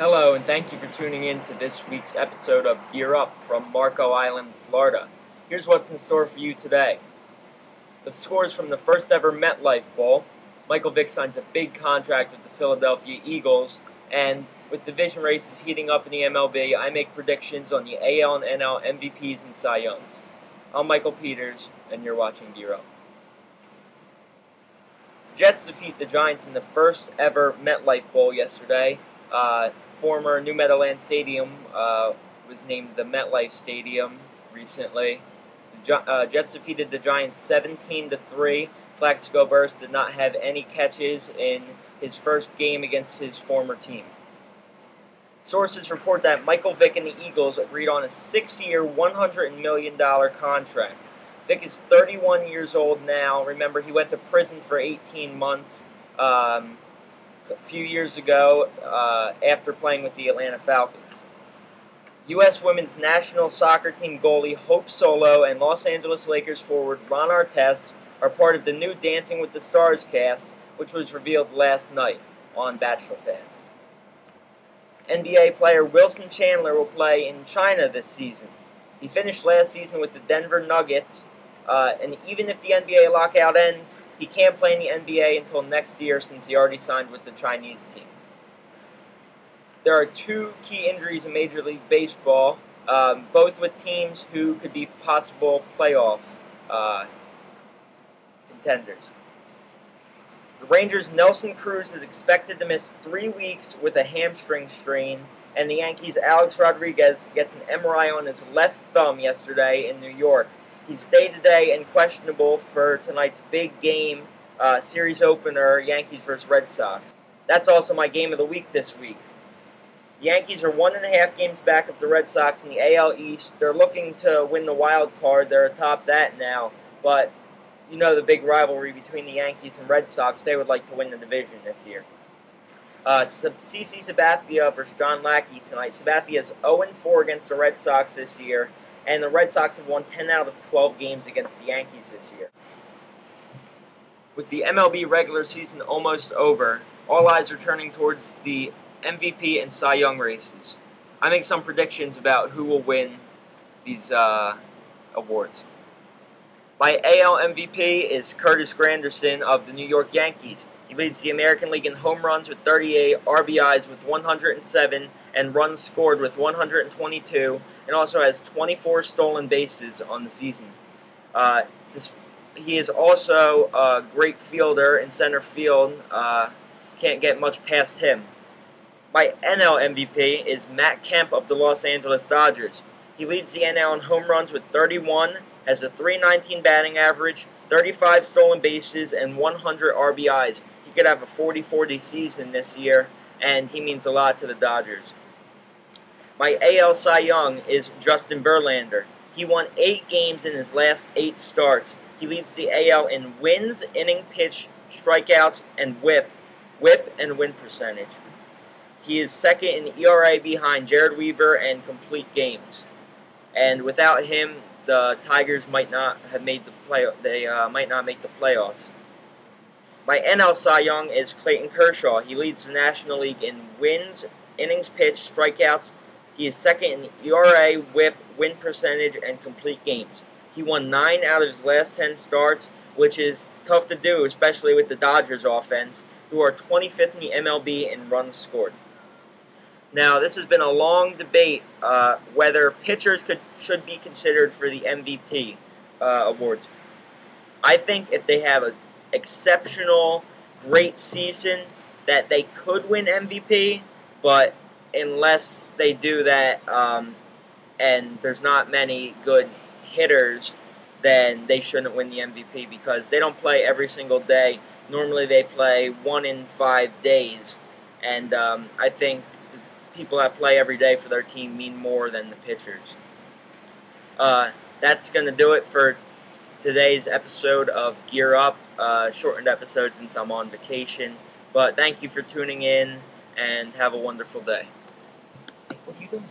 Hello, and thank you for tuning in to this week's episode of Gear Up from Marco Island, Florida. Here's what's in store for you today. The scores from the first ever MetLife Bowl. Michael Vick signs a big contract with the Philadelphia Eagles, and with division races heating up in the MLB, I make predictions on the AL and NL MVPs and Cy Youngs. I'm Michael Peters, and you're watching Gear Up. The Jets defeat the Giants in the first ever MetLife Bowl yesterday. Former New Meadowlands Stadium was named the MetLife Stadium recently. The Jets defeated the Giants 17-3. Plaxico Burress did not have any catches in his first game against his former team. Sources report that Michael Vick and the Eagles agreed on a 6-year, $100 million contract. Vick is 31 years old now. Remember, he went to prison for 18 months. A few years ago after playing with the Atlanta Falcons. U.S. women's national soccer team goalie Hope Solo and Los Angeles Lakers forward Ron Artest are part of the new Dancing with the Stars cast, which was revealed last night on Bachelor Pad. NBA player Wilson Chandler will play in China this season. He finished last season with the Denver Nuggets, and even if the NBA lockout ends, he can't play in the NBA until next year since he already signed with the Chinese team. There are two key injuries in Major League Baseball, both with teams who could be possible playoff contenders. The Rangers' Nelson Cruz is expected to miss 3 weeks with a hamstring strain, and the Yankees' Alex Rodriguez gets an MRI on his left thumb yesterday in New York. He's day-to-day and questionable for tonight's big game, series opener, Yankees vs. Red Sox. That's also my game of the week this week. The Yankees are 1.5 games back of the Red Sox in the AL East. They're looking to win the wild card. They're atop that now. But you know the big rivalry between the Yankees and Red Sox. They would like to win the division this year. CC Sabathia versus John Lackey tonight. Sabathia is 0-4 against the Red Sox this year. And the Red Sox have won 10 out of 12 games against the Yankees this year. With the MLB regular season almost over, all eyes are turning towards the MVP and Cy Young races. I make some predictions about who will win these awards. My AL MVP is Curtis Granderson of the New York Yankees. He leads the American League in home runs with 38, RBIs with 107, and runs scored with 122, and also has 24 stolen bases on the season. He is also a great fielder in center field. Can't get much past him. My NL MVP is Matt Kemp of the Los Angeles Dodgers. He leads the NL in home runs with 31, has a .319 batting average, 35 stolen bases, and 100 RBIs. He could have a 40-40 season this year, and he means a lot to the Dodgers. My AL Cy Young is Justin Verlander. He won 8 games in his last 8 starts. He leads the AL in wins, inning pitch, strikeouts, and whip and win percentage. He is second in ERA behind Jared Weaver and complete games. And without him, the Tigers might not have made the might not make the playoffs. My NL Cy Young is Clayton Kershaw. He leads the National League in wins, innings pitched, strikeouts. He is second in ERA, whip, win percentage, and complete games. He won 9 out of his last 10 starts, which is tough to do, especially with the Dodgers offense, who are 25th in the MLB in runs scored. Now, this has been a long debate whether pitchers should be considered for the MVP awards. I think if they have an exceptional, great season, that they could win MVP, but unless they do that and there's not many good hitters, then they shouldn't win the MVP because they don't play every single day. Normally they play 1 in 5 days, and I think the people that play every day for their team mean more than the pitchers. That's going to do it for today's episode of Gear Up. Shortened episode since I'm on vacation, but thank you for tuning in, and have a wonderful day. What are you doing?